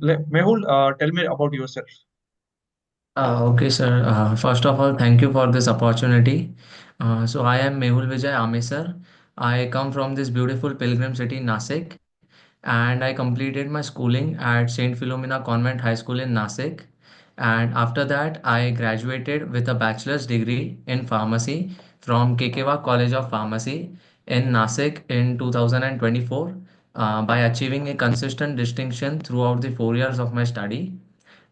Mehul, tell me about yourself. Okay, sir. First of all, thank you for this opportunity. So I am Mehul Vijay Amesar. I come from this beautiful pilgrim city, Nasik, and I completed my schooling at Saint Philomena Convent High School in Nasik. And after that, I graduated with a bachelor's degree in pharmacy from Kekewa College of Pharmacy in Nasik in 2024 by achieving a consistent distinction throughout the 4 years of my study.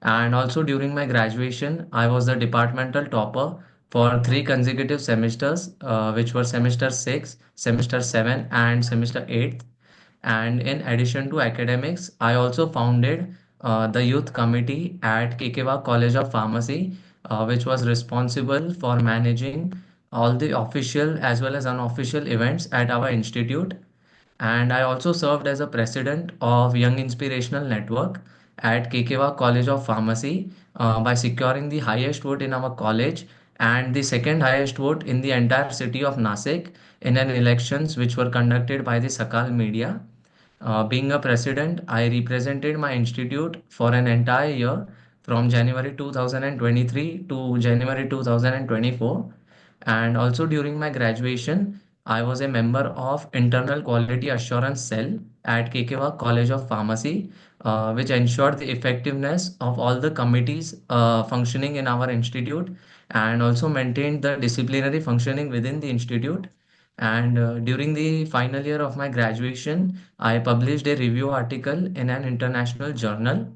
And also during my graduation, I was the departmental topper for 3 consecutive semesters, which were semester 6, semester 7, and semester 8. And in addition to academics, I also founded the youth committee at Kekewa College of Pharmacy, which was responsible for managing all the official as well as unofficial events at our institute. And I also served as a president of Young Inspirational Network at Kekewa College of Pharmacy by securing the highest vote in our college and the second highest vote in the entire city of Nasik in an elections which were conducted by the Sakal media. Being a president, I represented my institute for an entire year from January 2023 to January 2024. And also during my graduation, I was a member of Internal Quality Assurance Cell at Kekewa College of Pharmacy, which ensured the effectiveness of all the committees functioning in our institute and also maintained the disciplinary functioning within the institute. And during the final year of my graduation, I published a review article in an international journal.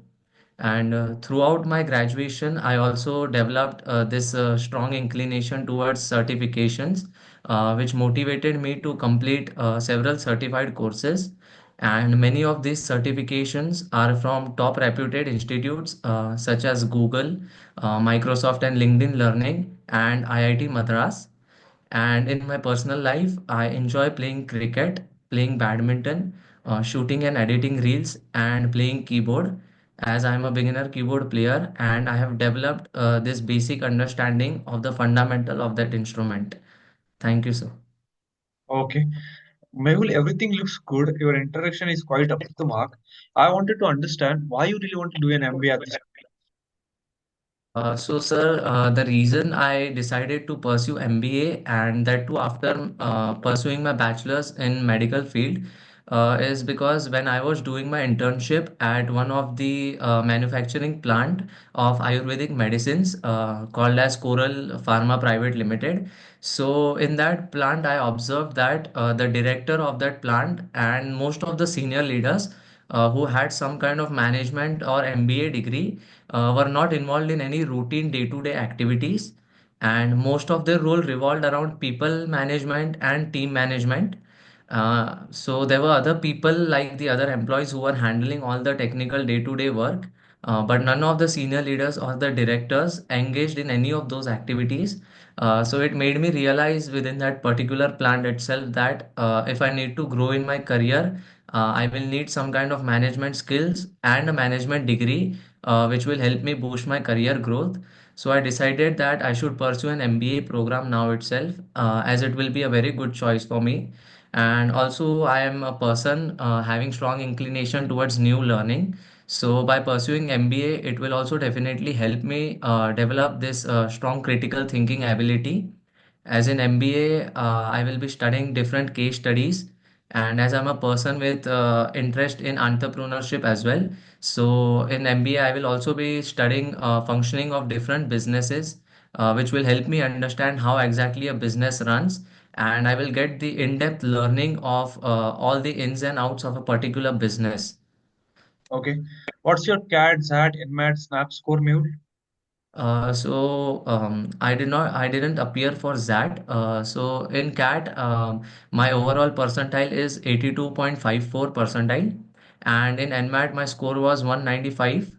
And throughout my graduation, I also developed this strong inclination towards certifications, which motivated me to complete several certified courses. And many of these certifications are from top reputed institutes such as Google, Microsoft, and LinkedIn Learning, and IIT Madras. And in my personal life, I enjoy playing cricket, playing badminton, shooting and editing reels, and playing keyboard. As I'm a beginner keyboard player, and I have developed this basic understanding of the fundamental of that instrument. Thank you, sir. Okay. Mehul, everything looks good. Your introduction is quite up to the mark. I wanted to understand why you really want to do an MBA at this. So, sir, the reason I decided to pursue MBA and that too after pursuing my bachelor's in medical field is because when I was doing my internship at one of the manufacturing plant of Ayurvedic medicines called as Coral Pharma Private Limited. So in that plant, I observed that the director of that plant and most of the senior leaders who had some kind of management or MBA degree were not involved in any routine day-to-day activities, and most of their role revolved around people management and team management. So there were other people like the other employees who were handling all the technical day-to-day work, but none of the senior leaders or the directors engaged in any of those activities. So it made me realize within that particular plan itself that if I need to grow in my career, I will need some kind of management skills and a management degree which will help me boost my career growth. So I decided that I should pursue an MBA program now itself, as it will be a very good choice for me. And also, I am a person having strong inclination towards new learning. So by pursuing MBA, it will also definitely help me develop this strong critical thinking ability. As in MBA, I will be studying different case studies, and as I'm a person with interest in entrepreneurship as well, so in MBA, I will also be studying functioning of different businesses, which will help me understand how exactly a business runs, and I will get the in-depth learning of all the ins and outs of a particular business. Okay. What's your CAD, ZAT, INMAT, SNAP score, Mehul? I didn't appear for ZAT. So in CAT, my overall percentile is 82.54 percentile, and in NMAT my score was 195,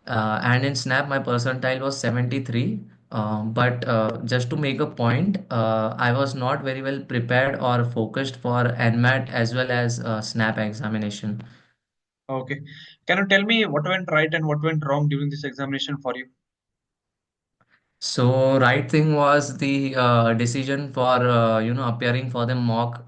and in SNAP my percentile was 73. But just to make a point, I was not very well prepared or focused for NMAT as well as SNAP examination. Okay. Can you tell me what went right and what went wrong during this examination for you? So right thing was the decision for appearing for the mock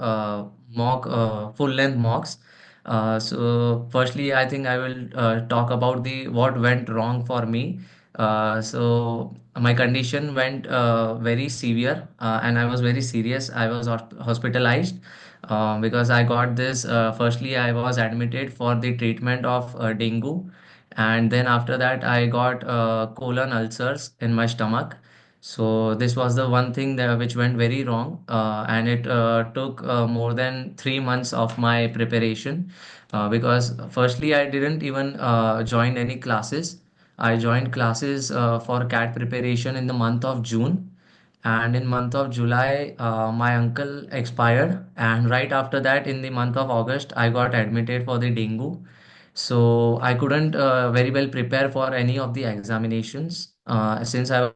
full length mocks. So firstly, I think I will talk about the what went wrong for me. So my condition went very severe, and I was very serious. I was hospitalized because I got this. Firstly, I was admitted for the treatment of dengue, and then after that, I got colon ulcers in my stomach. So this was the one thing that which went very wrong, and it took more than 3 months of my preparation because firstly I didn't even join any classes. I joined classes for CAT preparation in the month of June, and in month of July my uncle expired, and right after that in the month of August I got admitted for the dengue. So I couldn't very well prepare for any of the examinations since I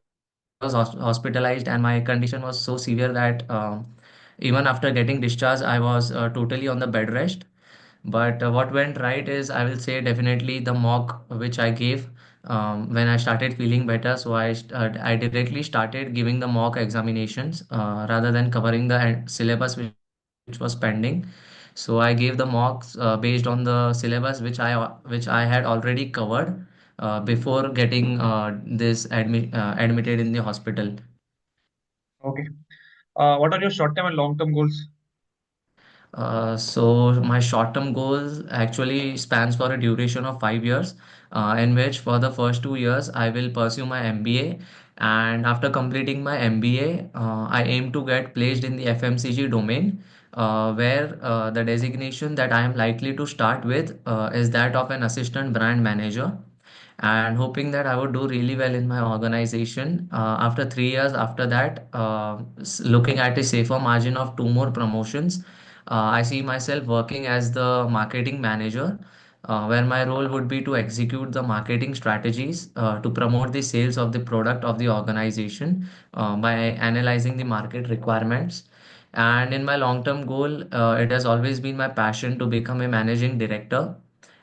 was hospitalized and my condition was so severe that even after getting discharged, I was totally on the bed rest. But what went right is, I will say, definitely the mock which I gave when I started feeling better. So I directly started giving the mock examinations rather than covering the syllabus which was pending. So I gave the mocks based on the syllabus which I had already covered before getting admitted in the hospital. Okay. What are your short-term and long-term goals? So my short-term goals actually spans for a duration of 5 years, in which for the first 2 years I will pursue my MBA, and after completing my MBA, I aim to get placed in the FMCG domain, where the designation that I am likely to start with is that of an assistant brand manager, and hoping that I would do really well in my organization. After 3 years after that, looking at a safer margin of two more promotions, I see myself working as the marketing manager, where my role would be to execute the marketing strategies to promote the sales of the product of the organization by analyzing the market requirements. And in my long-term goal, it has always been my passion to become a managing director,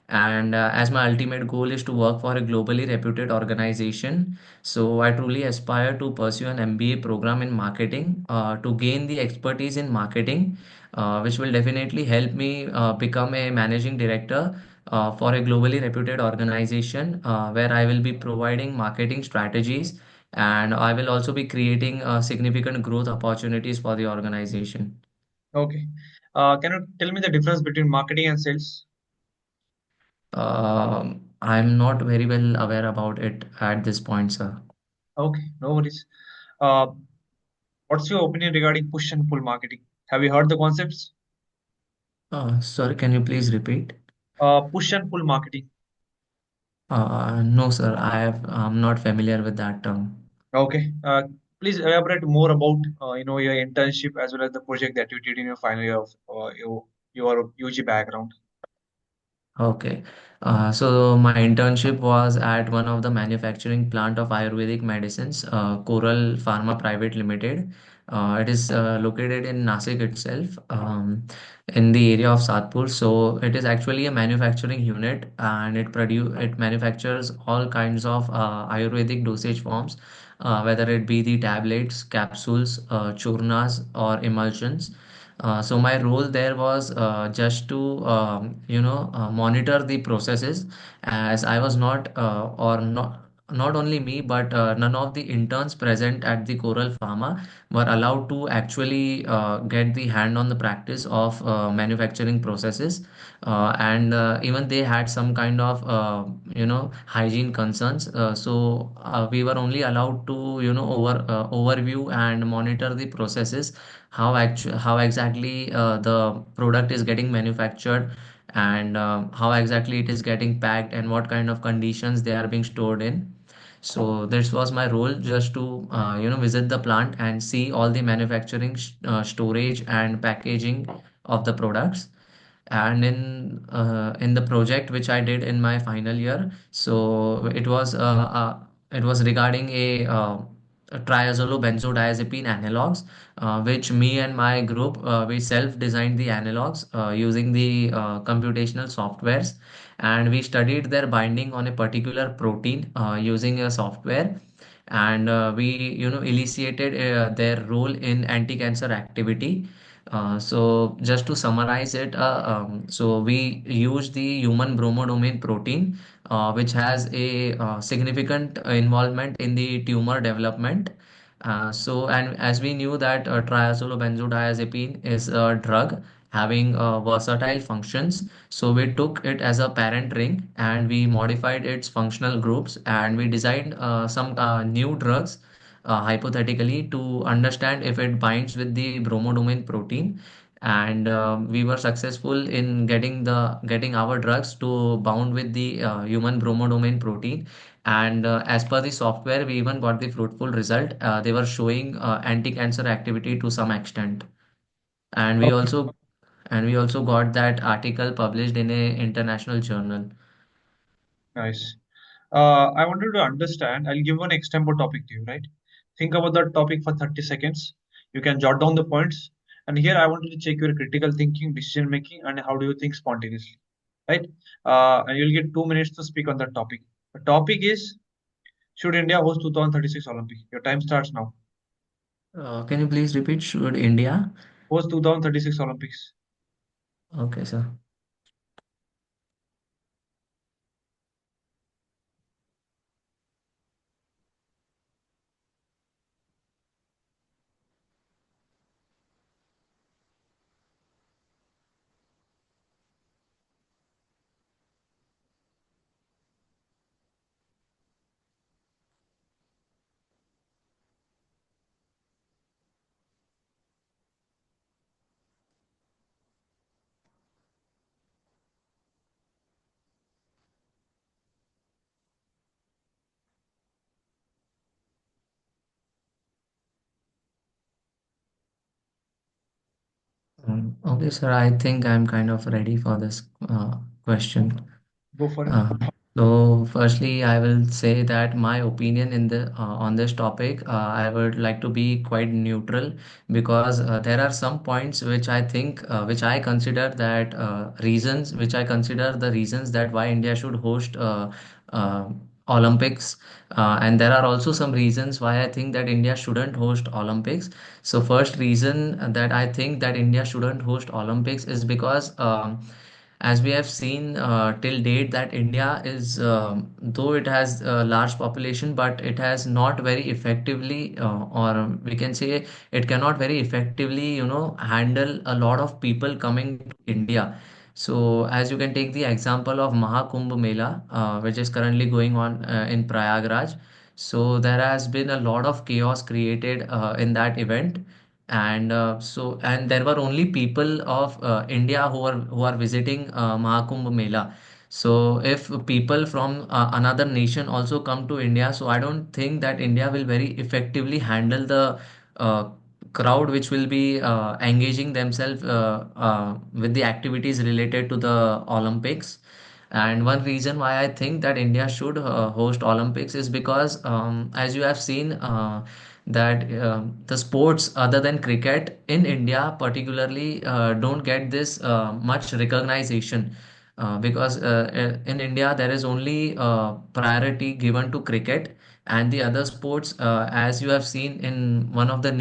and as my ultimate goal is to work for a globally reputed organization, so I truly aspire to pursue an MBA program in marketing to gain the expertise in marketing, which will definitely help me become a managing director for a globally reputed organization where I will be providing marketing strategies, and I will also be creating significant growth opportunities for the organization. Okay. Can you tell me the difference between marketing and sales? I'm not very well aware about it at this point, sir. Okay, no worries. Uh, what's your opinion regarding push and pull marketing? Have you heard the concepts? Sorry, can you please repeat? Push and pull marketing. No, sir, I'm not familiar with that term. Okay. Please elaborate more about your internship as well as the project that you did in your final year of your UG background. Okay. So my internship was at one of the manufacturing plant of Ayurvedic medicines, Coral Pharma Private Limited. It is located in Nasik itself, in the area of Satpur. So it is actually a manufacturing unit, and it manufactures all kinds of Ayurvedic dosage forms, whether it be the tablets, capsules, churnas, or emulsions. So my role there was just to monitor the processes, as I was not or not only me, but none of the interns present at the Coral Pharma were allowed to actually get the hand on the practice of manufacturing processes, and even they had some kind of hygiene concerns. So we were only allowed to overview and monitor the processes, how exactly the product is getting manufactured, and how exactly it is getting packed, and what kind of conditions they are being stored in. So this was my role, just to visit the plant and see all the manufacturing, storage and packaging of the products. And in the project which I did in my final year, so it was regarding a triazolobenzodiazepine analogs, which me and my group we self-designed the analogs using the computational softwares, and we studied their binding on a particular protein using a software, and we elicited their role in anti-cancer activity. So just to summarize it, so we use the human bromodomain protein, which has a significant involvement in the tumor development. And as we knew that triazolobenzodiazepine is a drug having versatile functions, so we took it as a parent ring and we modified its functional groups and we designed some new drugs hypothetically to understand if it binds with the bromodomain protein. And we were successful in getting our drugs to bound with the human bromodomain protein. And as per the software, we even got the fruitful result. They were showing anti-cancer activity to some extent. And we Okay, also and we also got that article published in a international journal. nice. I wanted to understand. I'll give one example topic to you, right? Think about that topic for 30 seconds. You can jot down the points. And here I wanted to check your critical thinking, decision making, and how do you think spontaneously, right? And you'll get 2 minutes to speak on that topic. The topic is, should India host 2036 Olympics? Your time starts now. Can you please repeat? Should India? Host 2036 Olympics. Okay, sir. Okay, sir. I think I'm kind of ready for this question. Go for it. Uh, so firstly, I will say that my opinion in the on this topic, I would like to be quite neutral because there are some points which I think, which I consider that reasons, which I consider the reasons that why India should host uh, Olympics, and there are also some reasons why I think that India shouldn't host Olympics. So first reason that I think that India shouldn't host Olympics is because as we have seen till date that India is though it has a large population but it has not very effectively or we can say it cannot very effectively handle a lot of people coming to India. So as you can take the example of Mahakumbh Mela, which is currently going on in Prayagraj. So there has been a lot of chaos created in that event, and there were only people of India who are visiting Mahakumbh Mela. So if people from another nation also come to India, so I don't think that India will very effectively handle the uh, crowd which will be engaging themselves with the activities related to the Olympics. And one reason why I think that India should host Olympics is because, as you have seen, that the sports other than cricket in India particularly don't get this much recognition. Because in India there is only priority given to cricket, and the other sports, as you have seen in one of the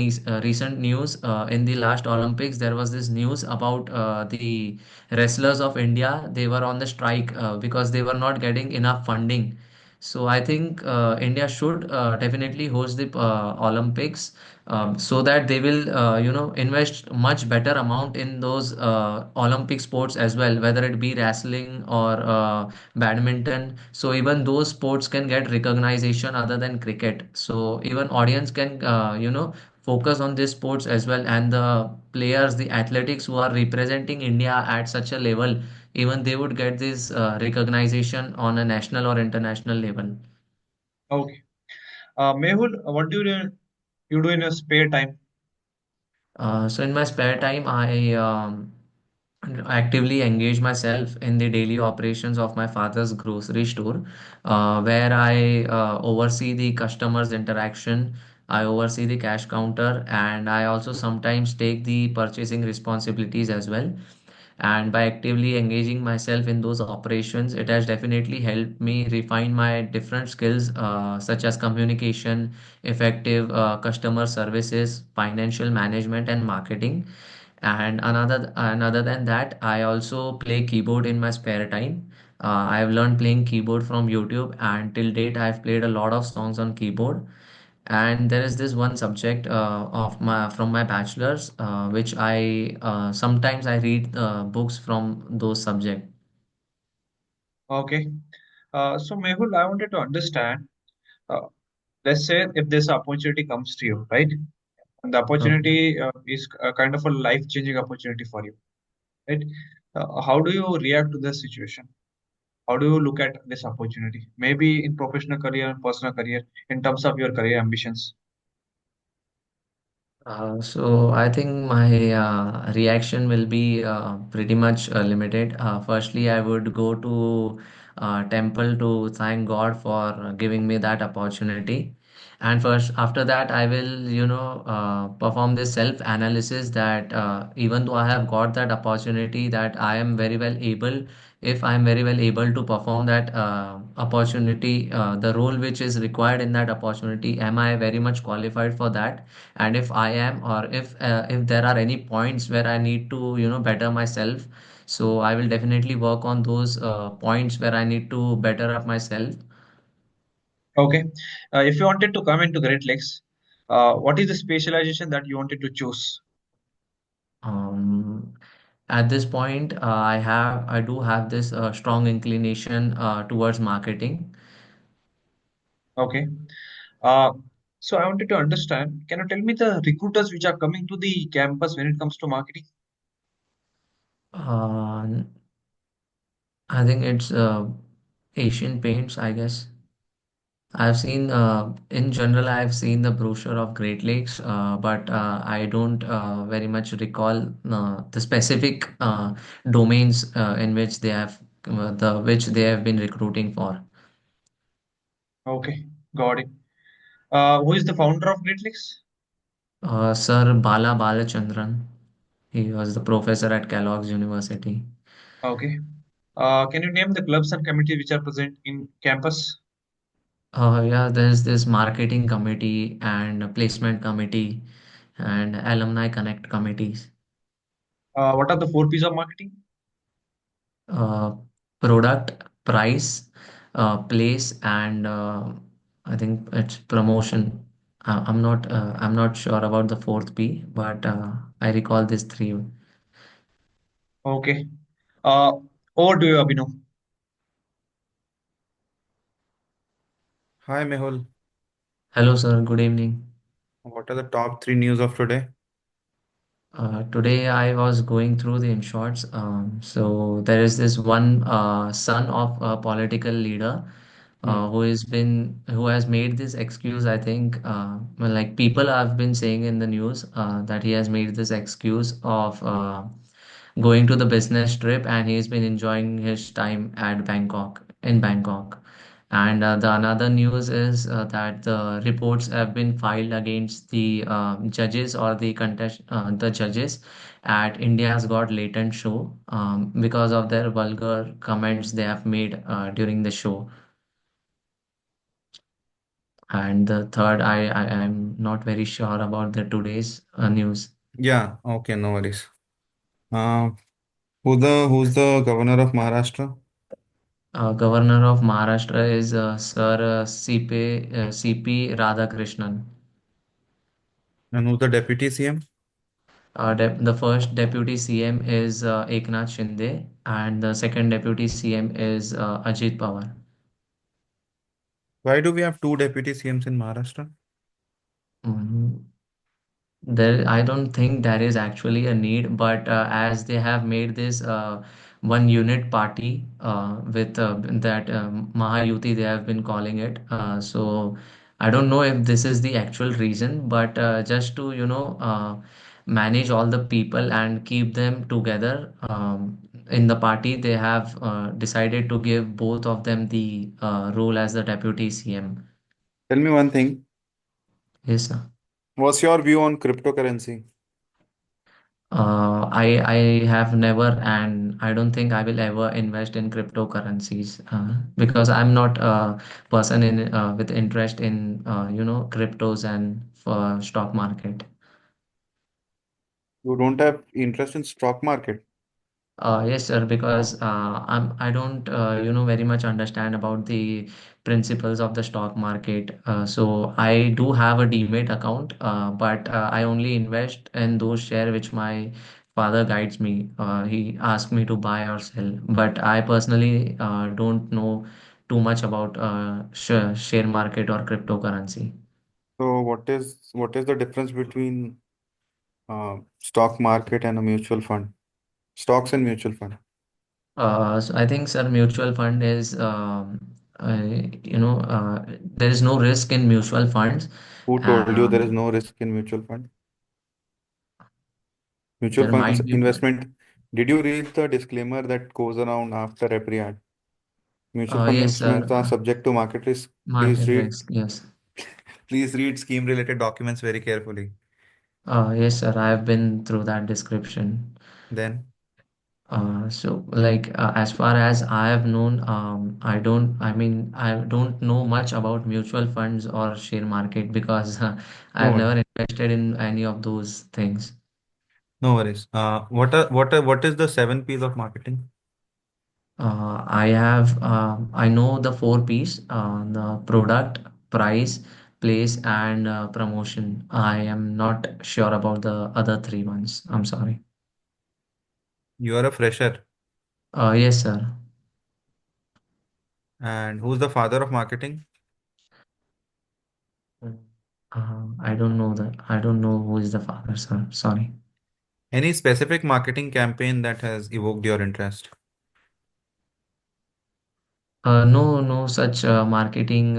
recent news in the last Olympics, there was this news about the wrestlers of India. They were on the strike because they were not getting enough funding. So I think India should definitely host the Olympics, so that they will invest much better amount in those Olympic sports as well, whether it be wrestling or badminton. So even those sports can get recognition other than cricket. So even audience can focus on these sports as well, and the players, the athletics who are representing India at such a level, even they would get this recognition on a national or international level. Okay. Mehul, what do you do in your spare time? So in my spare time, I actively engage myself in the daily operations of my father's grocery store, where I oversee the customers' interaction. I oversee the cash counter, and I also sometimes take the purchasing responsibilities as well. And by actively engaging myself in those operations, it has definitely helped me refine my different skills, such as communication, effective customer services, financial management, and marketing. And another than that, I also play keyboard in my spare time. I've learned playing keyboard from YouTube, and till date I've played a lot of songs on keyboard. And there is this one subject of my from my bachelor's, which I sometimes I read books from those subject. Okay. So Mehul, I wanted to understand. Uh, let's say if this opportunity comes to you, right? And the Okay. opportunity is a kind of a life-changing opportunity for you, right? How do you react to this situation? How do you look at this opportunity? Maybe in professional career and personal career, in terms of your career ambitions. So I think my reaction will be pretty much limited. Firstly, I would go to temple to thank God for giving me that opportunity. And first, after that, I will, perform this self-analysis that even though I have got that opportunity, that I am very well able, if I am very well able to perform that opportunity, the role which is required in that opportunity, am I very much qualified for that? And if I am, or if there are any points where I need to better myself, so I will definitely work on those points where I need to better up myself. Okay. If you wanted to come into Great Lakes, what is the specialization that you wanted to choose? um, at this point, I do have this strong inclination towards marketing. Okay. Uh, so I wanted to understand, can you tell me the recruiters which are coming to the campus when it comes to marketing? uh, I think it's Asian Paints, I guess. I've seen, in general, I've seen the brochure of Great Lakes, but I don't very much recall the specific domains in which they have which they have been recruiting for. Okay, got it. Who is the founder of Great Lakes? Sir Balachandran, he was the professor at Kellogg's University. Okay. Can you name the clubs and committees which are present in campus? Yeah, there's this marketing committee and a placement committee and alumni connect committees. What are the four P's of marketing? uh, Product, price, place, and I think it's promotion. I'm not sure about the fourth P, but I recall these three. Okay. Uh, Over to you, Abhinav. Hi Mehul, Hello, sir. Good evening. what are the top three news of today? Today I was going through the insurance. So there is this one son of a political leader Hmm. who has made this excuse. I think well, like people have been saying in the news that he has made this excuse of going to the business trip, and he's been enjoying his time at Bangkok. And the another news is that the reports have been filed against the judges or the judges at India's Got Latent show because of their vulgar comments they have made during the show. And the third, I am not very sure about the today's news. Yeah, okay, no worries. Uh, who's the governor of Maharashtra? Governor of Maharashtra is Sir CP Radhakrishnan. And who's the deputy CM? The first deputy CM is Eknath Shinde, and the second deputy CM is Ajit Pawar. Why do we have two deputy CMs in Maharashtra? Mhm. There, I don't think there is actually a need, but as they have made this one unit party with that Mahayuti, they have been calling it. So I don't know if this is the actual reason, but just to manage all the people and keep them together in the party, they have decided to give both of them the role as the deputy CM. Tell me one thing. Yes, sir. What's your view on cryptocurrency? I have never, and I don't think I will ever invest in cryptocurrencies because I'm not a person in with interest in cryptos and for stock market. You don't have interest in stock market. Yes, sir, because I don't, very much understand about the principles of the stock market. So I do have a demat account, but I only invest in those share which my father guides me. He asks me to buy or sell, but I personally don't know too much about share market or cryptocurrency. So what is the difference between stock market and a mutual fund? Stocks and mutual fund. So I think, sir, mutual fund is, there is no risk in mutual funds. Who told you there is Um, no risk in mutual fund? Mutual there funds might be, investment. Did you read the disclaimer that goes around after every ad? Mutual fund yes, investments sir, are subject to market risk. Please market read risk, yes. please read scheme related documents very carefully. Yes, sir, I have been through that description. Then So like as far as I have known, I don't know much about mutual funds or share market because I no have worries. never invested in any of those things. No worries. What is the seven P's of marketing? I know the four P's, the product, price, place, and promotion. I am not sure about the other three ones. I'm sorry. You are a fresher. Yes, sir. And who's the father of marketing? Mm. I don't know that. I don't know who is the father, sir. Sorry. Any specific marketing campaign that has evoked your interest? No, no such marketing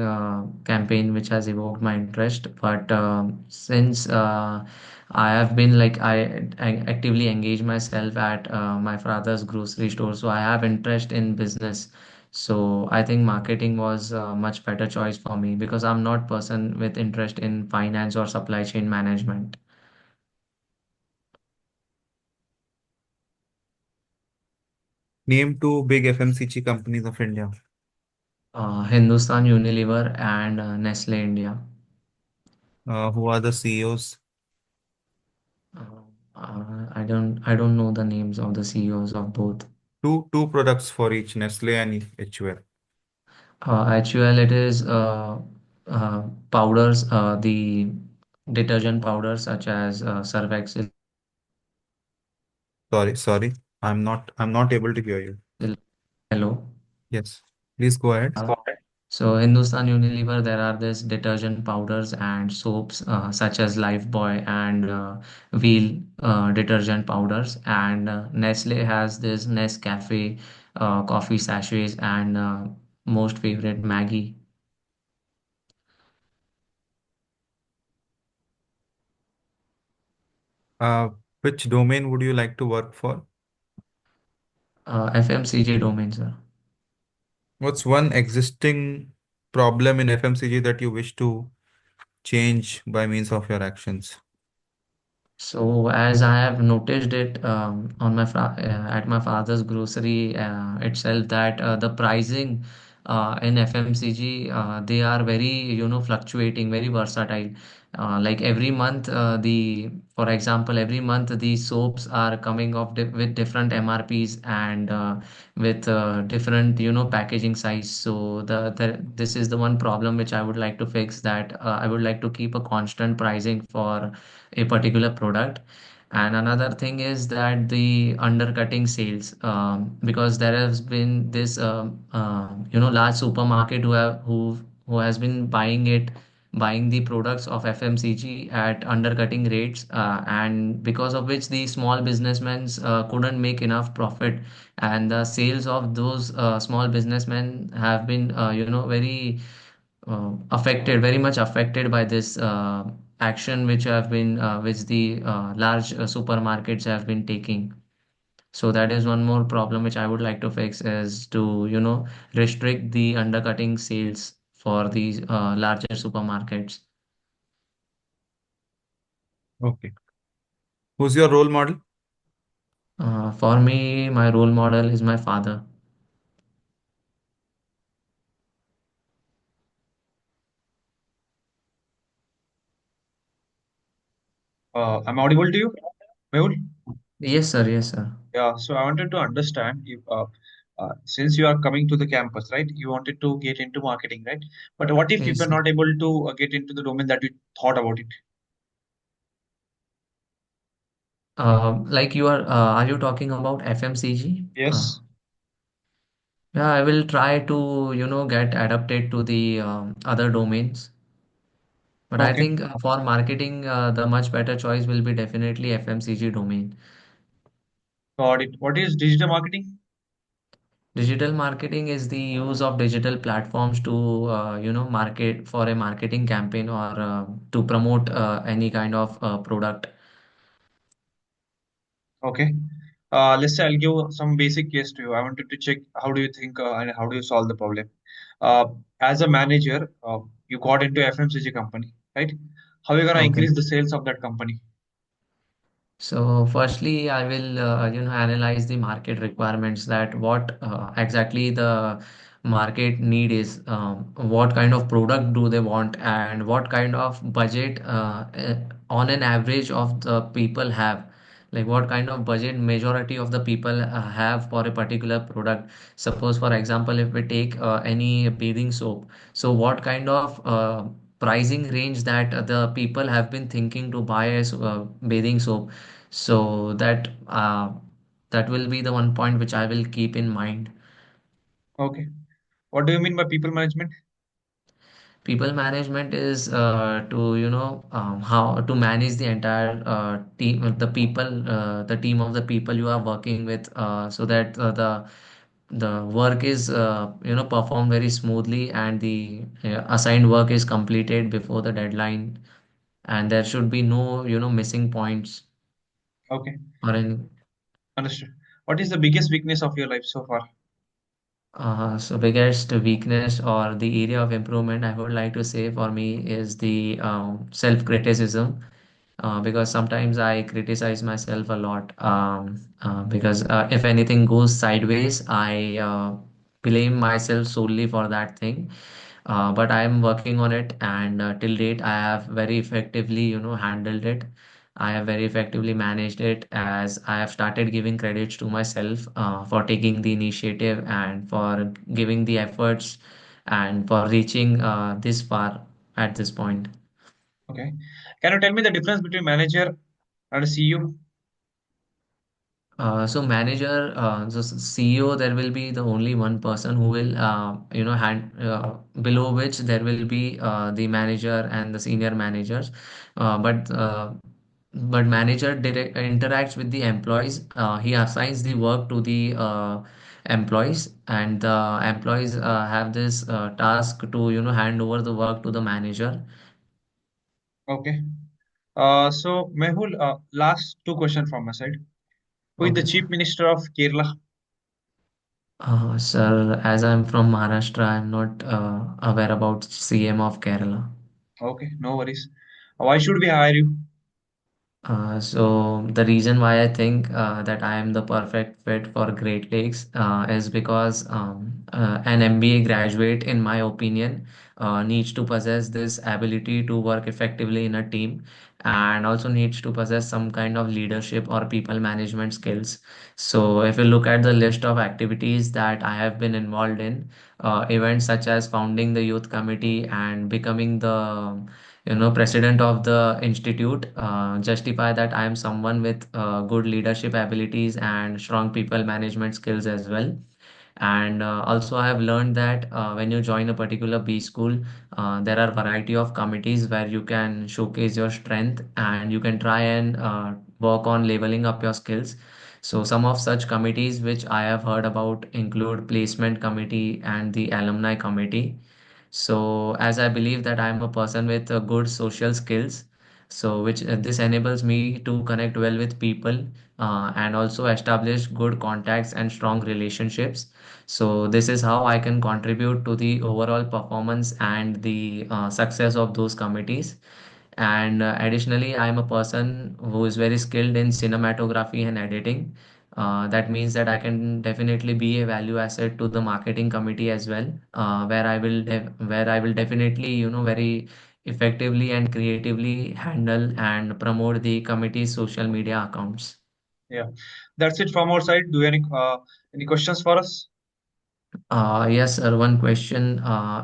campaign which has evoked my interest. But since I have been like I actively engage myself at my father's grocery store, so I have interest in business. So I think marketing was a much better choice for me because I'm not person with interest in finance or supply chain management. Name two big FMCG companies of India. Hindustan Unilever and Nestle India. Who are the CEOs? I don't know the names of the CEOs of both. Two products for each, Nestle and HUL. Actually, it is powders, the detergent powders such as Surf Excel. Sorry. I'm not able to hear you. Hello. Yes. Please go ahead. So Hindustan Unilever, there are this detergent powders and soaps such as Lifebuoy and Wheel detergent powders, and Nestle has this Nescafe coffee sachets and most favorite Maggie. Uh, which domain would you like to work for? FMCG domain, sir. What's one existing problem in FMCG that you wish to change by means of your actions? So as I have noticed it on at my father's grocery itself that the pricing in FMCG they are very fluctuating, very versatile. Like every month for example, every month the soaps are coming up with different MRPs and with different packaging size. So this is the one problem which I would like to fix, that I would like to keep a constant pricing for a particular product. And another thing is that the undercutting sales, because there has been this large supermarket who has been buying the products of FMCG at undercutting rates, and because of which the small businessmen couldn't make enough profit, and the sales of those small businessmen have been very much affected by this action which the large supermarkets have been taking. So that is one more problem which I would like to fix, is to restrict the undercutting sales for these larger supermarkets. Okay. Who's your role model? For me, my role model is my father. I'm audible to you? Mehul? Yes, sir. Yes, sir. Yeah, so I wanted to understand if, since you are coming to the campus, right? You wanted to get into marketing, right? But what if you Yes, were sir. not able to get into the domain that you thought about it? Like are you talking about FMCG? Yes. Yeah, I will try to, get adapted to the other domains. But I Okay, think for marketing, the much better choice will be definitely FMCG domain. got it. What is digital marketing? Digital marketing is the use of digital platforms to, market for a marketing campaign or to promote any kind of product. Okay. Let's say I'll give some basic case to you. I wanted to check how do you think and how do you solve the problem. As a manager, you got into FMCG company, right? How are you gonna Okay. increase the sales of that company? So firstly, I will analyze the market requirements, that what exactly the market need is, what kind of product do they want, and what kind of budget on an average of the people have, like what kind of budget majority of the people have for a particular product. Suppose for example, if we take any bathing soap, so what kind of pricing range that the people have been thinking to buy as bathing soap, so that will be the one point which I will keep in mind. Okay. What do you mean by people management? People management is to how to manage the entire team, the people, the team of the people you are working with, so that the work is performed very smoothly, and the assigned work is completed before the deadline, and there should be no missing points Okay, or any. understood. What is the biggest weakness of your life so far? So biggest weakness or the area of improvement I would like to say for me is the self-criticism, because sometimes I criticize myself a lot, because if anything goes sideways, I blame myself solely for that thing. But I am working on it, and till date, I have very effectively, handled it. I have very effectively managed it, as I have started giving credits to myself for taking the initiative and for giving the efforts and for reaching this far at this point. Okay. Can you tell me the difference between manager and a CEO? So manager, CEO, there will be the only one person who will, below which there will be the manager and the senior managers. But manager interacts with the employees. He assigns the work to the employees, and the employees have this task to, hand over the work to the manager. Okay. So Mehul, last two questions from my side. Who is the Okay, Chief sir. Minister of Kerala? Sir, as I'm from Maharashtra, I'm not aware about CM of Kerala. Okay, no worries. Why should we hire you? So the reason why I think that I am the perfect fit for Great Lakes is because an MBA graduate, in my opinion, needs to possess this ability to work effectively in a team, and also needs to possess some kind of leadership or people management skills. So if you look at the list of activities that I have been involved in, events such as founding the youth committee and becoming the president of the institute, justify that I am someone with good leadership abilities and strong people management skills as well. And also I have learned that when you join a particular B school, there are variety of committees where you can showcase your strength, and you can try and work on leveling up your skills. So some of such committees which I have heard about include placement committee and the alumni committee. So as I believe that I am a person with good social skills, so which this enables me to connect well with people, and also establish good contacts and strong relationships. So this is how I can contribute to the overall performance and the success of those committees. And additionally, I am a person who is very skilled in cinematography and editing. That means that I can definitely be a value asset to the marketing committee as well, where I will definitely very effectively and creatively handle and promote the committee's social media accounts. Yeah, that's it from our side. Do you any questions for us? Yes, sir. One question.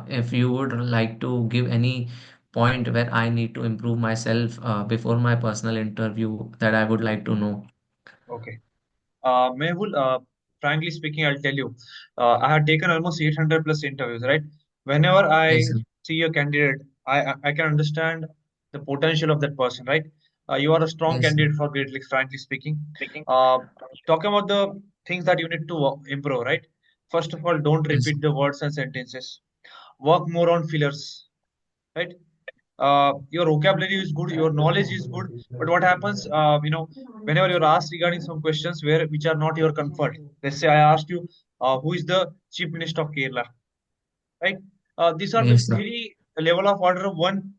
If you would like to give any point where I need to improve myself before my personal interview, that I would like to know. Okay. Mehul, frankly speaking, I'll tell you, I had taken almost 800 plus interviews, right? Whenever Yes, I sir. see a candidate, I can understand the potential of that person, right? You are a strong Yes, sir. candidate for Great Lakes, frankly speaking. Uh, Talking about the things that you need to improve, right? First of all, don't Yes, repeat the words and sentences. Work more on fillers, right? Your vocabulary is good, your knowledge is good, but what happens, whenever you're asked regarding some questions where which are not your comfort. Let's say I asked you, who is the chief minister of Kerala, right? These are the yes, sir. very level of order of one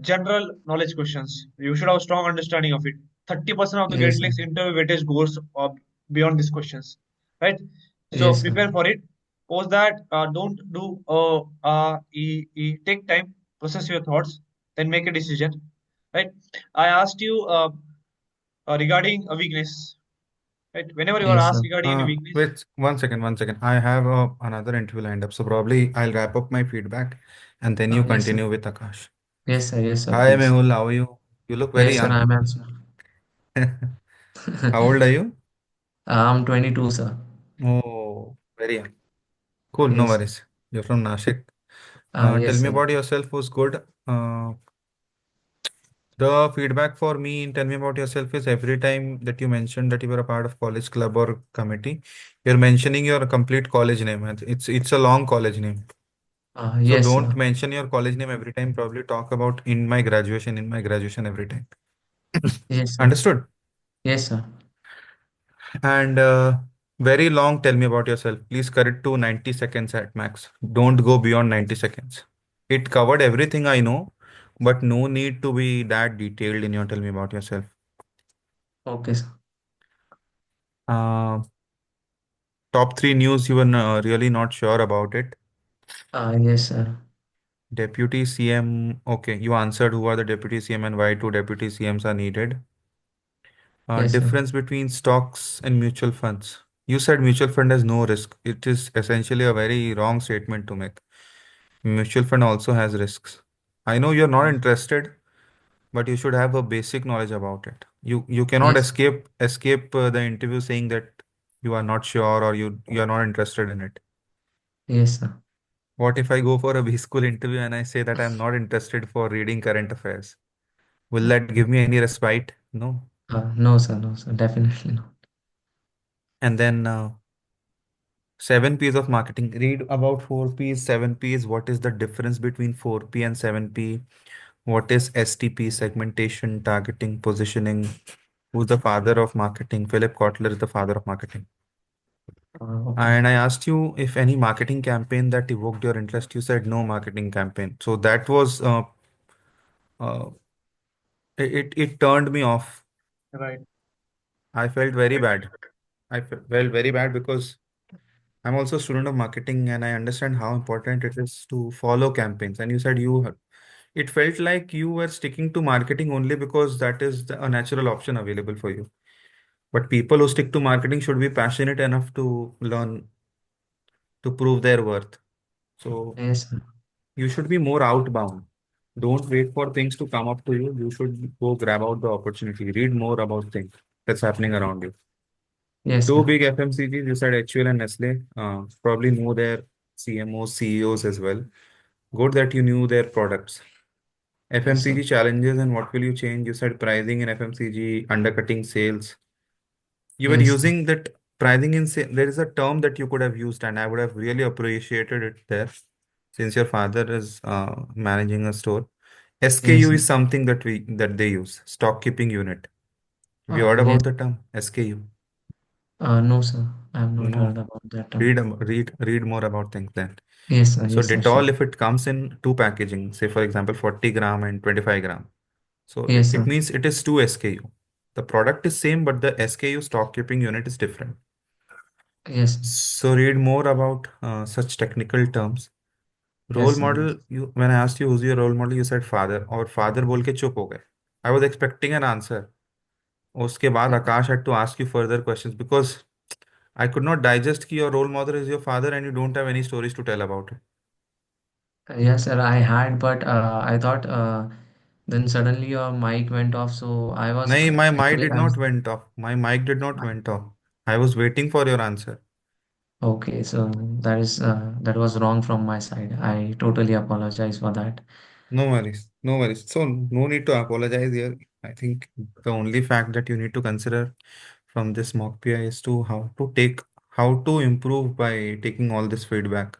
general knowledge questions. You should have a strong understanding of it. 30% of the Great Yes, sir. Lakes interview weightage goes beyond these questions, right? So Yes, sir. prepare for it. Post that, don't do take time, process your thoughts, then make a decision, right? I asked you regarding a weakness, right? Whenever you are Yes, asked sir. regarding any weakness, Wait, one second. I have another interview lined up, so probably I'll wrap up my feedback and then you Yes, sir. continue with Akash. Yes, sir. Yes, sir. Hi, Please. Mehul, how are you? You look very Yes, sir. young. I'm also. How old are you? I'm 22, sir. Oh, very young. Cool, no Yes. worries. You're from Nashik. Tell Yes, me sir. about yourself, who's good. The feedback for me in Tell Me About Yourself is every time that you mention that you were a part of college club or committee, you're mentioning your complete college name. And it's a long college name. So Yes, don't sir. mention your college name every time. Probably talk about in my graduation every time. Yes, sir. Understood? Yes, sir. And very long, tell me about yourself. Please cut it to 90 seconds at max. Don't go beyond 90 seconds. It covered everything I know, but no need to be that detailed in your tell me about yourself. Okay, sir. Uh, Top three news you were really not sure about it. Yes, sir. Deputy CM. Okay, you answered who are the deputy CM and why two deputy CMs are needed. Yes, sir. Difference between stocks and mutual funds. You said mutual fund has no risk. It is essentially a very wrong statement to make. Mutual fund also has risks. I know you're not interested, but you should have a basic knowledge about it. You cannot Yes. escape the interview saying that you are not sure or you are not interested in it. Yes, sir. What if I go for a B school interview and I say that I'm not interested for reading current affairs? Will that give me any respite? No. No, sir. No, sir. Definitely not. And then 7 P's of marketing. Read about 4 P's, 7 P's. What is the difference between 4P and 7P? What is STP, segmentation, targeting, positioning? Who's the father of marketing? Philip Kotler is the father of marketing. Okay. And I asked you if any marketing campaign that evoked your interest. You said no marketing campaign. So that was uh, it turned me off. right? I felt very bad. Felt very bad because I'm also a student of marketing and I understand how important it is to follow campaigns. And you said it felt like you were sticking to marketing only because that is a natural option available for you. But people who stick to marketing should be passionate enough to learn to prove their worth. So Yes, sir. you should be more outbound. Don't wait for things to come up to you. You should go grab out the opportunity. Read more about things that's happening around you. Yes, Two sir. big FMCGs, you said HUL and Nestle, probably know their CMOs, CEOs as well. Good that you knew their products. Yes, sir. FMCG challenges and what will you change? You said pricing in FMCG, undercutting sales. You were Yes, sir. using that pricing in sale. There is a term that you could have used, and I would have really appreciated it there, since your father is managing a store. Yes, SKU sir. is something that they use, stock keeping unit. Have you heard Yes. about the term SKU? No, sir. I have not heard No. about that term. Read more about things then. Yes, sir. So Yes, sir. Sure. Dettol, if it comes in two packaging, say for example 40 gram and 25 gram, so Yes, it sir. means it is two SKU. The product is same, but the SKU stock keeping unit is different. Yes, sir. So read more about such technical terms. Role Yes, sir. Model, you मैंने asked you who's your role model, you said father, और father बोल के चुप हो गए. I was expecting an answer. उसके बाद Akash had to ask you further questions because I could not digest कि your role model is your father and you don't have any stories to tell about it. Yes, sir, I had, but I thought then suddenly your mic went off, so I was No, my mic actually did not went off. My mic did not went off. I was waiting for your answer. okay. So that was wrong from my side. I totally apologize for that. No worries. No worries. So no need to apologize here. I think the only fact that you need to consider from this mock PI is to how to improve by taking all this feedback.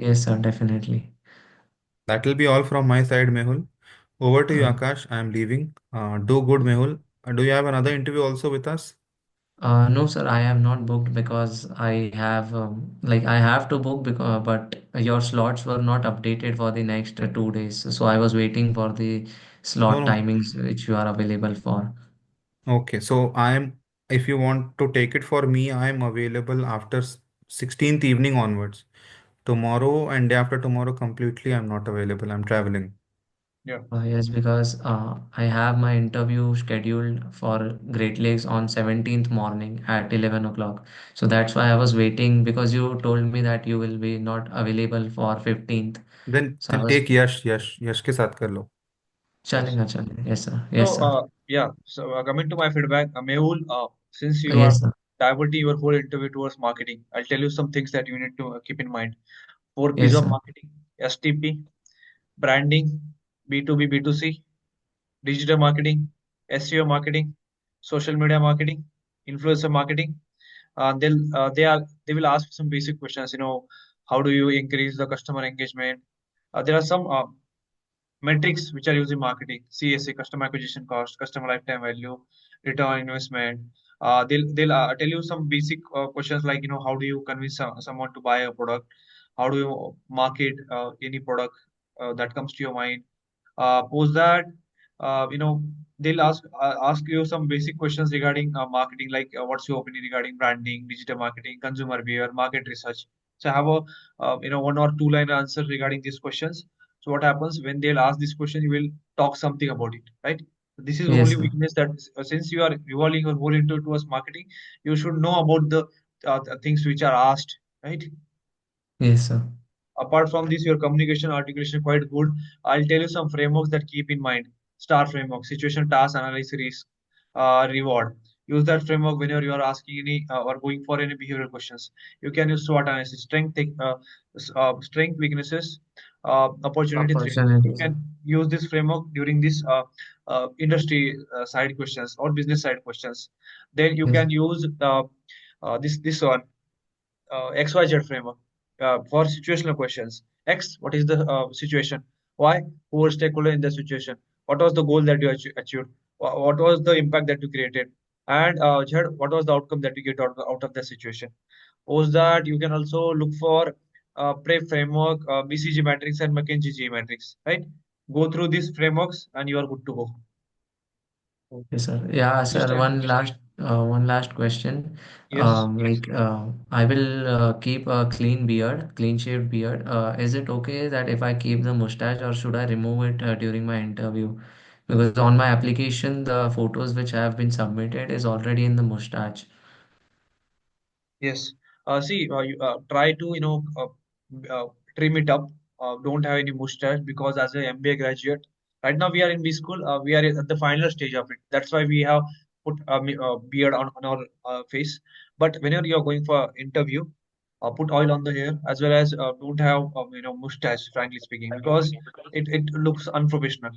Yes, sir, definitely. That will be all from my side, Mehul. Over to you, Uh, Akash. I am leaving. Do good, Mehul. Do you have another interview also with us? no, sir, I have not booked because I have like I have to book because but your slots were not updated for the next 2 days. So I was waiting for the No, slot no. timings which you are available for. Okay, so if you want to take it for me, I am available after 16th evening onwards. Tomorrow and day after tomorrow, completely, I'm not available. I'm traveling. Yeah. Yes, because I have my interview scheduled for Great Lakes on 17th morning at 11 o'clock. So that's why I was waiting because you told me that you will be not available for 15th. So I Then was take यश के साथ कर लो. Yes. चलेगा चलेगा. Yes, sir. Yes, So, sir. yeah. So, coming to my feedback, Mehul, since you are Yes, sir. diverting your whole interview towards marketing, I'll tell you some things that you need to keep in mind. Four P's Yes, of sir. marketing: STP, branding, B2B, B2C, digital marketing, SEO marketing, social media marketing, influencer marketing. They will ask some basic questions. How do you increase the customer engagement? There are some metrics which are used in marketing: CSA, customer acquisition cost, customer lifetime value, return on investment. They'll tell you some basic questions like, how do you convince someone to buy a product? How do you market any product that comes to your mind? Post that, you know, they'll ask you some basic questions regarding marketing, like what's your opinion regarding branding, digital marketing, consumer behavior, market research. So I have a one or two line answer regarding these questions. So what happens when they'll ask this question, you will talk something about it, right? This is Yes, only sir. weakness that since you are revolving your whole into towards marketing, you should know about the things which are asked, right? Yes, sir. Apart from this, your communication articulation quite good. I'll tell you some frameworks that keep in mind. Star framework: situation, task, analysis, risk, reward. Use that framework whenever you are asking any or going for any behavioral questions. You can use SWOT analysis: strength, weaknesses, opportunity, threat. You Opportunities. can use this framework during this industry side questions or business side questions. Then you Yes. can use this one, XYZ framework for situational questions. X, what is the situation? Y, who was stakeholder in the situation? What was the goal that you achieved? What was the impact that you created? And Z, what was the outcome that you get out of the situation? Post that, you can also look for PRE framework, BCG matrix, and McKinsey G matrix, right? Go through these frameworks and you are good to go. Okay, sir. Yeah, sir. Understand? One last question. Yes. I will keep a clean beard, clean shaved beard. Is it okay that if I keep the mustache, or should I remove it during my interview? Because on my application, the photos which have been submitted is already in the mustache. Yes. See, you try to, uh, trim it up. Don't have any mustache, because as a MBA graduate, right now we are in B school. We are at the final stage of it. That's why we have put a beard on our face. But whenever you are going for interview, put oil on the hair, as well as don't have mustache. Frankly speaking, because it looks unprofessional.